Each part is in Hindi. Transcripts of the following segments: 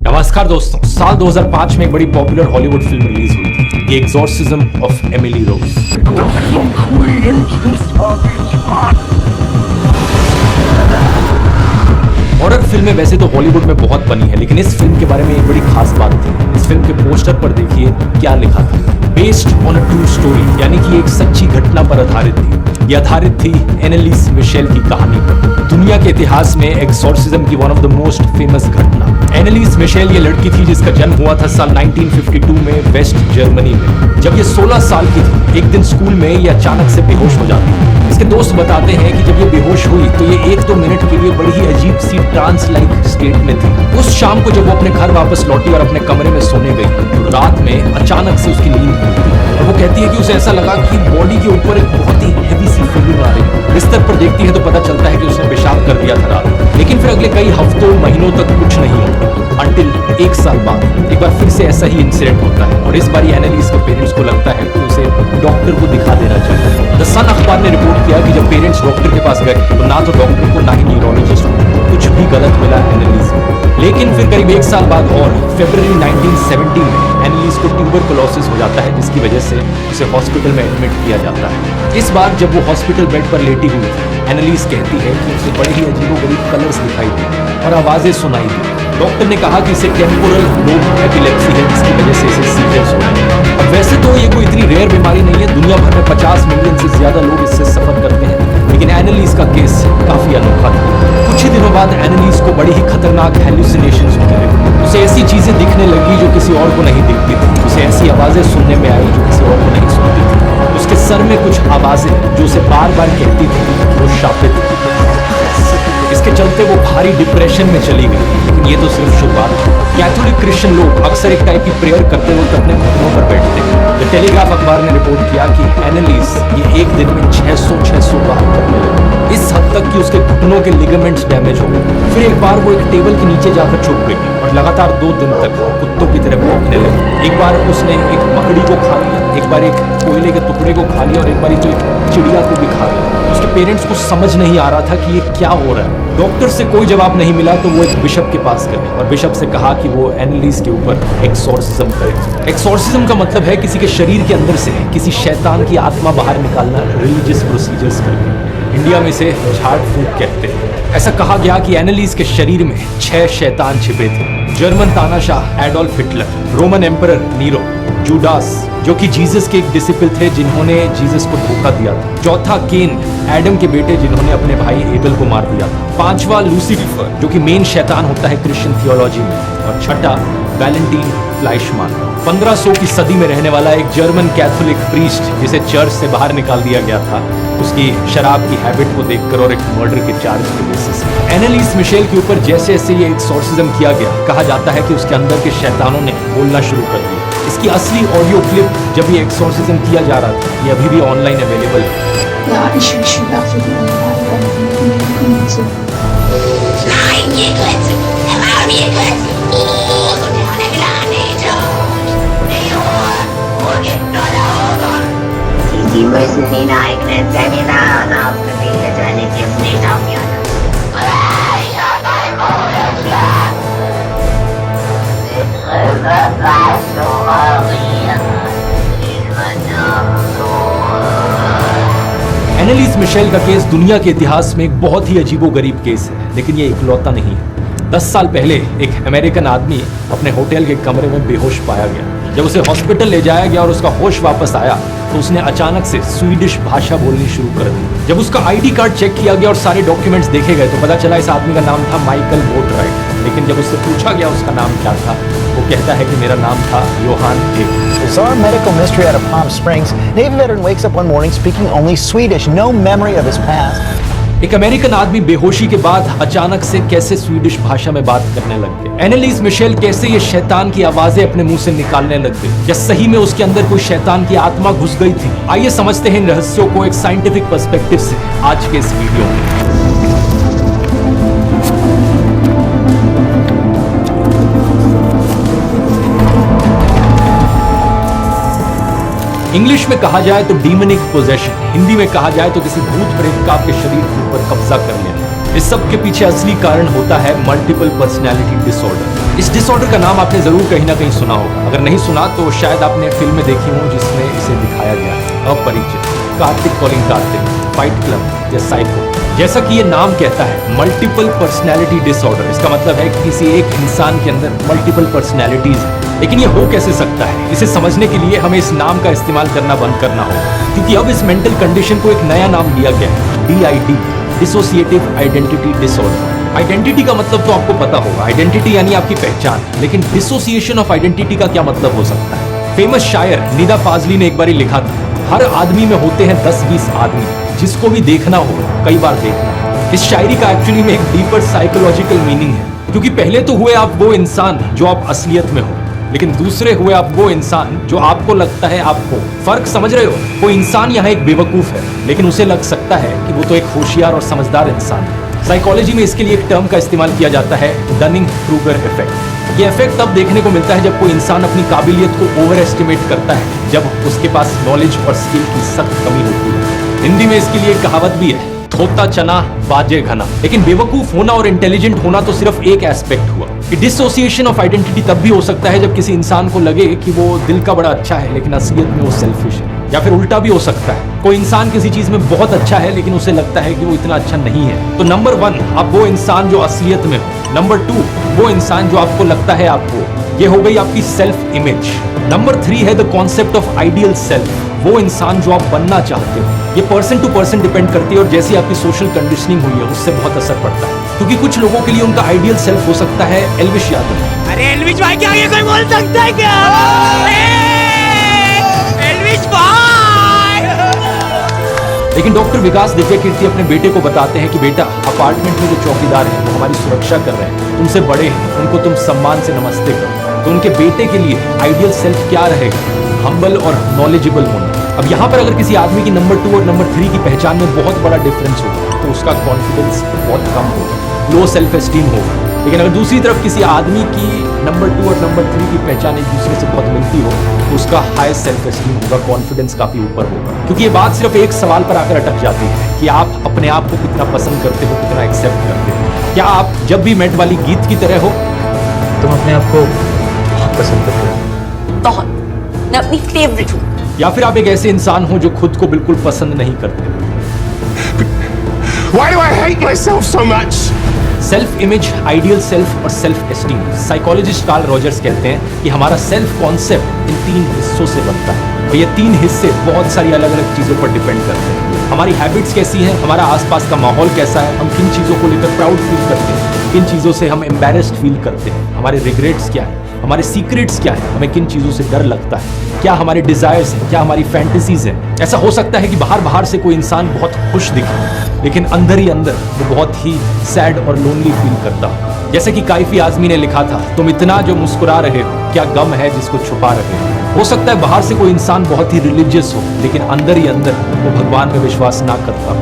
नमस्कार दोस्तों, साल 2005 में एक बड़ी पॉपुलर हॉलीवुड फिल्म रिलीज हुई थी, the exorcism of Emily Rose. Horror फिल्में वैसे तो हॉलीवुड में बहुत बनी है, लेकिन इस फिल्म के बारे में एक बड़ी खास बात थी। इस फिल्म के पोस्टर पर देखिए क्या लिखा था, based on a true story, यानी कि एक सच्ची घटना पर आधारित थी। ये आधारित थी एनालिस मिशेल की कहानी पर। दुनिया के इतिहास में एक्सॉर्सिज्म की one of the most famous घटना। एनालिस मिशेल ये लड़की थी जिसका जन्म हुआ था साल 1952 में वेस्ट जर्मनी में। जब ये 16 साल की थी, एक दिन स्कूल में ये अचानक से बेहोश हो जाती है। इसके दोस्त बताते हैं कि जब ये बेहोश हुई तो ये 1-2 मिनट के लिए बड़ी ही अजीब सी ट्रांस लाइक स्टेट में थी। उस शाम को जब वो अपने घर वापस लौटी और अपने कमरे में सोने गई तो रात में अचानक से उसकी नींद खुली और वो कहती है कि उसे ऐसा लगा कि बॉडी के ऊपर एक बहुत ही हेवी सी फीलिंग आ रही है। बिस्तर पर देखती है तो पता चलता है कि उसने पेशाब कर दिया था रात, लेकिन फिर अगले कई हफ्तों महीनों तक कुछ नहीं होता। अंटिल 1 साल बाद एक बार फिर से ऐसा ही इंसिडेंट होता है और इस बार एनालिस के पेरेंट्स को लगता है कि उसे डॉक्टर को दिखा देना चाहिए। द सन अखबार ने रिपोर्ट किया कि जब पेरेंट्स डॉक्टर के पास गए तो ना तो डॉक्टर को ना ही न्यूरोलॉजिस्ट को कुछ भी गलत मिला एनालिस में। लेकिन फिर करीब 1 साल बाद और फरवरी 1970 में एनालिस को ट्यूबरकुलोसिस हो जाता है, जिसकी वजह से उसे हॉस्पिटल में एडमिट किया जाता है। इस बार जब वो हॉस्पिटल बेड पर लेटी हुई एनालिस कहती है कि उसे बड़े ही अजीबोगरीब कलर्स दिखाई दी और आवाजें सुनाई दी। डॉक्टर ने कहा कि इसे टेम्पोरल लोब एपिलेप्सी है, जिसकी वजह से इसे सीजर्स हो रहे हैं। अब वैसे तो ये कोई इतनी रेयर बीमारी नहीं है, दुनिया भर में 50 मिलियन से ज्यादा लोग इससे सफर करते हैं, लेकिन एनालिस का केस काफी अनोखा था। कुछ ही दिनों बाद एनालिस को बड़ी ही खतरनाक हेलुसिनेशंस होने लगी। उसे ऐसी चीजें दिखने लगी जो किसी और को नहीं दिखती थी। उसे ऐसी आवाजें सुनने में आई जो किसी और को नहीं सुनती थी। उसके सर में कुछ आवाजें जो उसे बार बार कहती थी कि वो शापित थी। इसके चलते वो भारी डिप्रेशन में चली गई। लेकिन ये तो सिर्फ शुरुआत है। कैथोलिक क्रिश्चियन लोग अक्सर एक टाइप की प्रेयर करते वक्त अपने घुटनों पर बैठते हैं। द टेलीग्राफ अखबार ने रिपोर्ट किया कि एनालिस ये एक दिन में 600 बार करने लगी, इस हद तक कि उसके घुटनों के लिगामेंट्स डैमेज हो गए। फिर एक बार वो एक टेबल के नीचे जाकर छुप गई और लगातार 2 दिन तक कुत्तों की तरह भौंकने लगी। एक बार उसने एक मकड़ी को खा लिया, एक बार एक कोयले के टुकड़े को खा लिया और एक बार तो एक चिड़िया को भी खा लिया। उसके पेरेंट्स को समझ नहीं आ रहा था कि ये क्या हो रहा है। डॉक्टर से कोई जवाब नहीं मिला तो वो एक बिशप के पास गए और बिशप से कहा कि वो एनालिस के ऊपर एक्सॉर्सिज्म करे। एक्सॉर्सिज्म का मतलब है किसी के शरीर के अंदर से किसी शैतान की आत्मा बाहर निकालना रिलीजियस प्रोसीजर्स करके। इंडिया में इसे झाड़ फूंक कहते हैं। ऐसा कहा गया कि एनालिस के शरीर में 6 शैतान छिपे थे। जर्मन तानाशाह Adolf Hitler, Roman emperor Nero, Judas जो कि जीसस के एक डिसिपल थे जिन्होंने जीसस को धोखा दिया था। चौथा केन, एडम के बेटे जिन्होंने अपने भाई एबल को मार दिया था। 5वां लूसीफर जो कि मेन शैतान होता है क्रिश्चियन थियोलॉजी में। और छठा वैलेंटीन फ्लाइशमैन, 1500 की सदी में रहने वाला एक जर्मन कैथोलिक प्रीस्ट जिसे चर्च से बाहर निकाल दिया गया था उसकी शराब की हैबिट को देखकर और एक मर्डर के चार्ज के बेसिस। एनालिस मिशेल के ऊपर जैसे जैसे ये एक्सॉर्सिज्म किया गया, कहा जाता है कि उसके अंदर के शैतानों ने बोलना शुरू कर दिया। इसकी असली ऑडियो क्लिप जब ये एक्सॉर्सिज्म किया जा रहा था, ये अभी भी ऑनलाइन अवेलेबल है। Sie müssen den eigenen Seminaren aufgewählt, wenn ich es nicht aufhören. Ich habe ein Modeschlag. Anneliese Michel का केस दुनिया के इतिहास में एक बहुत ही अजीबोगरीब केस है, लेकिन ये इकलौता नहीं है। 10 साल पहले एक अमेरिकन आदमी अपने होटल के कमरे में बेहोश पाया गया। जब उसे हॉस्पिटल ले जाया गया और उसका होश वापस आया तो उसने अचानक से स्वीडिश भाषा बोलनी शुरू कर दी। जब उसका आईडी कार्ड चेक किया गया और सारे डॉक्यूमेंट्स देखे गए तो पता चला इस आदमी का नाम था माइकल बोटराइट। लेकिन जब उससे पूछा गया उसका नाम क्या था, वो कहता है कि मेरा नाम था Johan Abel. Bizarre medical mystery out of Palm Springs. Navy veteran wakes up one morning speaking only Swedish, no memory of his past. एक अमेरिकन आदमी बेहोशी के बाद अचानक से कैसे स्वीडिश भाषा में बात करने लग गया। एनालिस मिशेल कैसे ये शैतान की आवाजें अपने मुंह से निकालने लग गई। क्या सही में उसके अंदर कोई शैतान की आत्मा घुस गई थी? आइए समझते हैं इन रहस्यों को एक साइंटिफिक पर्सपेक्टिव से आज के इस वीडियो में। इंग्लिश में कहा जाए तो डीमनिक पोजेशन, हिंदी में कहा जाए तो किसी भूत प्रेत का आपके शरीर के ऊपर कब्जा कर लेना। इस सब के पीछे असली कारण होता है मल्टीपल पर्सनैलिटी डिसऑर्डर। इस डिसऑर्डर का नाम आपने जरूर कहीं ना कहीं सुना होगा। अगर नहीं सुना तो शायद आपने फिल्में देखी हों जिसमें इसे दिखाया गया है। अपरिचित, Kartik calling Kartik, fight club या साइको। जैसा कि ये नाम कहता है, मल्टीपल पर्सनैलिटी डिसऑर्डर। इसका मतलब है कि किसी एक इंसान के अंदर मल्टीपल पर्सनैलिटीज है। लेकिन ये हो कैसे सकता है, इसे समझने के लिए हमें इस नाम का इस्तेमाल करना बंद करना होगा, क्योंकि अब इस मेंटल कंडीशन को एक नया नाम दिया गया है, DID, dissociative identity disorder. Identity का मतलब तो आपको पता होगा, आइडेंटिटी यानी आपकी पहचान, लेकिन डिसोसिएशन ऑफ आइडेंटिटी का क्या मतलब हो सकता है। फेमस शायर निदा फाजली ने एक बार लिखा था, हर आदमी में होते हैं 10-20 आदमी, जिसको भी देखना हो कई बार देखना। इस शायरी का एक्चुअली में एक डीपर साइकोलॉजिकल मीनिंग है, क्योंकि पहले तो हुए आप वो इंसान जो आप असलियत में हो, लेकिन दूसरे हुए आप वो इंसान जो आपको लगता है आप हो। फर्क समझ रहे हो? कोई इंसान यहाँ एक बेवकूफ है, लेकिन उसे लग सकता है कि वो तो एक होशियार और समझदार इंसान है। साइकोलॉजी में इसके लिए एक टर्म का इस्तेमाल किया जाता है, डनिंग-क्रूगर इफेक्ट। ये इफेक्ट तब देखने को मिलता है जब कोई इंसान अपनी काबिलियत को ओवर एस्टिमेट करता है, जब उसके पास नॉलेज और स्किल की सख्त कमी होती है। हिंदी में इसके लिए एक कहावत भी है, थोता चना बाजे घना। लेकिन बेवकूफ होना और इंटेलिजेंट होना तो सिर्फ एक एस्पेक्ट हुआ। डिसोसिएशन ऑफ आइडेंटिटी तब भी हो सकता है जब किसी इंसान को लगे कि वो दिल का बड़ा अच्छा है, लेकिन असलियत में वो सेल्फिश है। या फिर उल्टा भी हो सकता है, कोई इंसान किसी चीज में बहुत अच्छा है, लेकिन उसे लगता है कि वो इतना अच्छा नहीं है। तो नंबर 1, आप वो इंसान जो असलियत में हो। नंबर 2, वो इंसान जो आपको लगता है आप हो। ये हो गई आपकी सेल्फ इमेज। नंबर 3 है the concept of ideal self, वो इंसान जो आप बनना चाहते हो। ये पर्सन टू पर्सन डिपेंड करती है, और जैसी आपकी सोशल कंडीशनिंग हुई है उससे बहुत असर पड़ता है। क्योंकि कुछ लोगों के लिए उनका आइडियल सेल्फ हो सकता है एल्विश यादव। अरे एल्विश भाई के आगे कोई बोल सकता है क्या? एल्विश भाई! लेकिन डॉक्टर विकास दिव्य कीर्ति अपने बेटे को बताते हैं कि बेटा, अपार्टमेंट में जो चौकीदार हैं वो हमारी सुरक्षा कर रहे हैं, तुमसे बड़े हैं, उनको तुम सम्मान से नमस्ते करो। तो उनके बेटे के लिए आइडियल सेल्फ क्या रहेगा? हम्बल और नॉलेजेबल होना। अब यहाँ पर अगर किसी आदमी की नंबर 2 और नंबर 3 की पहचान में बहुत बड़ा डिफरेंस होगा तो उसका कॉन्फिडेंस बहुत कम होगा, लो सेल्फ एस्टीम होगा। लेकिन अगर दूसरी तरफ किसी आदमी की नंबर 2 और नंबर 3 की पहचान एक दूसरे से बहुत मिलती हो तो उसका हाई सेल्फ एस्टीम होगा, कॉन्फिडेंस काफी ऊपर होगा। क्योंकि ये बात सिर्फ एक सवाल पर आकर अटक जाती है कि आप अपने आप को कितना पसंद करते हो, कितना एक्सेप्ट करते हो। क्या आप जब भी मेट वाली गीत की तरह हो? तुम अपने आप को बहुत पसंद करते हो? बहुत, मैं अपनी फेवरेट हूँ। या फिर आप एक ऐसे इंसान हो जो खुद को बिल्कुल पसंद नहीं करते? Why do I hate myself so much? Self image, ideal self और self esteem. Psychologist Carl Rogers कहते हैं कि हमारा सेल्फ कॉन्सेप्ट इन 3 हिस्सों से बनता है, और ये 3 हिस्से बहुत सारी अलग अलग चीजों पर डिपेंड करते हैं। हमारी हैबिट्स कैसी हैं, हमारा आसपास का माहौल कैसा है, हम किन चीजों को लेकर प्राउड फील करते हैं, किन चीजों से हम एम्बैरेस्ड फील करते हैं, हमारे रिग्रेट्स क्या है, हमारे सीक्रेट्स क्या है, हमें किन चीजों से डर लगता है, क्या हमारे डिजायर्स हैं, क्या हमारी फैंटेसीज हैं। ऐसा हो सकता है कि बाहर से कोई इंसान बहुत खुश दिखे, लेकिन अंदर ही अंदर वो बहुत ही सैड और लोनली फील करता हो। जैसे कि काइफी आजमी ने लिखा था, तुम इतना जो मुस्कुरा रहे हो, क्या गम है जिसको छुपा रहे हो। हो सकता है बाहर से कोई इंसान बहुत ही रिलीजियस हो, लेकिन अंदर ही अंदर वो भगवान में विश्वास ना करता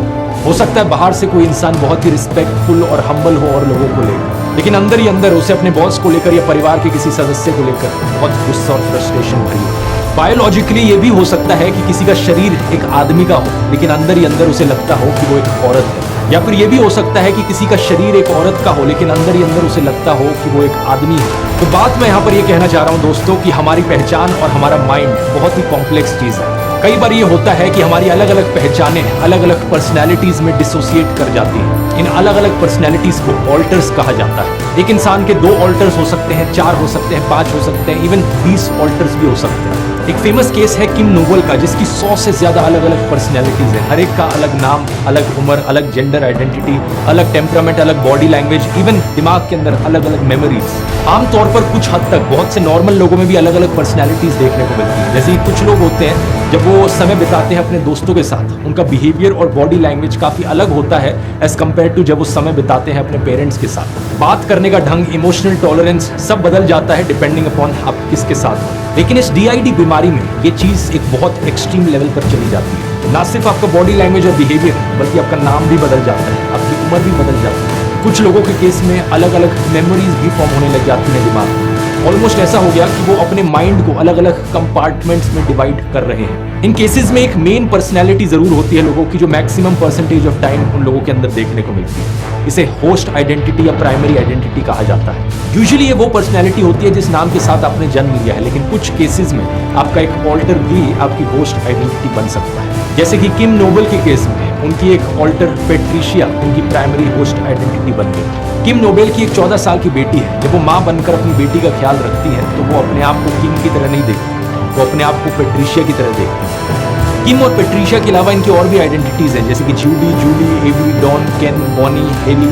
हो सकता है बाहर से कोई इंसान बहुत ही रिस्पेक्टफुल और हम्बल हो और लोगों को लेकर, लेकिन अंदर ही अंदर उसे अपने बॉस को लेकर या परिवार के किसी सदस्य को लेकर बहुत गुस्सा और फ्रस्ट्रेशन भरी हो। बायोलॉजिकली ये भी हो सकता है कि किसी का शरीर एक आदमी का हो, लेकिन अंदर ही अंदर उसे लगता हो कि वो एक औरत है। या फिर ये भी हो सकता है कि किसी का शरीर एक औरत का हो, लेकिन अंदर ही अंदर उसे लगता हो कि वो एक आदमी है। तो बात मैं यहाँ पर ये कहना चाह रहा हूँ दोस्तों कि हमारी पहचान और हमारा माइंड बहुत ही कॉम्प्लेक्स चीज़ है। कई बार ये होता है कि हमारी अलग अलग पहचानें अलग अलग पर्सनैलिटीज में डिसोसिएट कर जाती हैं। इन अलग अलग पर्सनैलिटीज को ऑल्टर्स कहा जाता है। एक इंसान के 2 ऑल्टर्स हो सकते हैं, 4 हो सकते हैं, 5 हो सकते हैं, इवन 20 ऑल्टर्स भी हो सकते हैं। एक फेमस केस है किम नोबल का, जिसकी 100 से ज्यादा अलग अलग पर्सनैलिटीज है। हर एक का अलग नाम, अलग उम्र, अलग जेंडर आइडेंटिटी, अलग टेम्परामेंट, अलग बॉडी लैंग्वेज, इवन दिमाग के अंदर अलग अलग मेमोरीज। आमतौर पर कुछ हद तक बहुत से नॉर्मल लोगों में भी अलग अलग पर्सनैलिटीज देखने को मिलती है। जैसे कि कुछ लोग होते हैं जब वो समय बिताते हैं अपने दोस्तों के साथ, उनका बिहेवियर और बॉडी लैंग्वेज काफी अलग होता है एज कम्पेयर टू जब वो समय बिताते हैं अपने पेरेंट्स के साथ। बात करने का ढंग, इमोशनल टॉलरेंस सब बदल जाता है डिपेंडिंग अपॉन आप किसके साथ हो। लेकिन इस DID बीमारी में ये चीज एक बहुत एक्सट्रीम लेवल पर चली जाती है। ना सिर्फ आपका बॉडी लैंग्वेज और बिहेवियर, बल्कि आपका नाम भी बदल जाता है, आपकी उम्र भी बदल जाती है। कुछ लोगों के केस में अलग अलग मेमोरीज भी फॉर्म होने लग जाती हैं दिमाग में। ऑलमोस्ट ऐसा हो गया कि वो अपने माइंड को अलग अलग कंपार्टमेंट्स में डिवाइड कर रहे हैं। इन केसेस में एक मेन पर्सनैलिटी जरूर होती है लोगों की, जो मैक्सिमम परसेंटेज ऑफ टाइम उन लोगों के अंदर देखने को मिलती है। इसे होस्ट आइडेंटिटी या प्राइमरी आइडेंटिटी कहा जाता है। यूजुअली ये वो पर्सनैलिटी होती है जिस नाम के साथ आपने जन्म लिया है, लेकिन कुछ केसेस में आपका एक ऑल्टर भी आपकी होस्ट आइडेंटिटी बन सकता है। जैसे कि किम नोबल के केस में उनकी एक ऑल्टर पेट्रिशिया उनकी प्राइमरी होस्ट आइडेंटिटी बन गई। किम नोबल की एक 14 साल की बेटी है। जब वो माँ बनकर अपनी बेटी का ख्याल रखती है तो वो अपने आप को किम की तरह नहीं देखती, वो अपने आप को पेट्रिशिया की तरह देखती है। किम और पेट्रिशिया के अलावा इनकी और भी आइडेंटिटीज हैं, जैसे कि जूडी, जूली, एवी, डॉन, केन, बॉनी, हेली।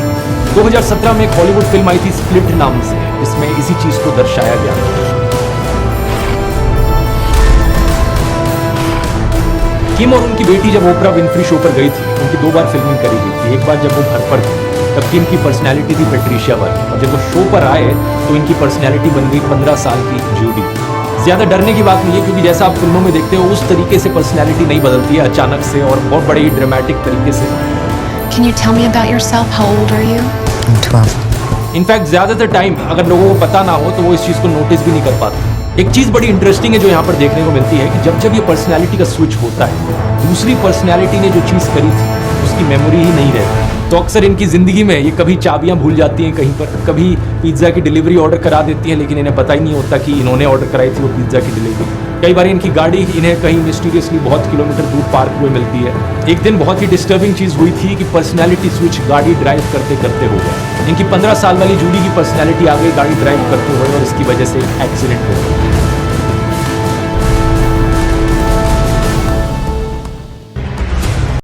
2017 में एक हॉलीवुड फिल्म आई थी स्प्लिट नाम से, इसमें इसी चीज को दर्शाया गया था। किम और उनकी बेटी जब ओपरा विनफ्री शो पर गई थी, उनकी 2 बार फिल्मिंग करी गई थी। एक बार जब वो घर पर थे तब किम की पर्सनैलिटी थी पेट्रिशिया वाली, और जब वो शो पर आए तो इनकी पर्सनैलिटी बन गई 15 साल की जूडी। ज्यादा डरने की बात नहीं है, क्योंकि जैसा आप फिल्मों में देखते हो उस तरीके से पर्सनैलिटी नहीं बदलती है अचानक से और बहुत बड़े ड्रामेटिक तरीके से। Can you tell me about yourself? How old are you? I'm 12. In fact ज्यादातर टाइम अगर लोगों को पता ना हो तो वो इस चीज को नोटिस भी नहीं कर पाते। एक चीज बड़ी इंटरेस्टिंग है जो यहाँ पर देखने को मिलती है कि जब जब ये पर्सनैलिटी का स्विच होता है, दूसरी पर्सनैलिटी ने जो चीज करी थी उसकी मेमोरी ही नहीं रहती। तो अक्सर इनकी जिंदगी में ये कभी चाबियां भूल जाती हैं कहीं पर, कभी पिज्जा की डिलीवरी ऑर्डर करा देती हैं, लेकिन इन्हें पता ही नहीं होता कि इन्होंने ऑर्डर कराई थी वो पिज्जा की डिलीवरी। कई बार इनकी गाड़ी इन्हें कहीं मिस्टीरियसली बहुत किलोमीटर दूर पार्क हुए मिलती है। एक दिन बहुत ही डिस्टर्बिंग चीज हुई थी कि पर्सनैलिटी स्विच गाड़ी ड्राइव करते करते हो गया। इनकी 15 साल वाली जूली की पर्सनैलिटी आ गई गाड़ी ड्राइव करते हुए और इसकी वजह से एक्सीडेंट हो गया।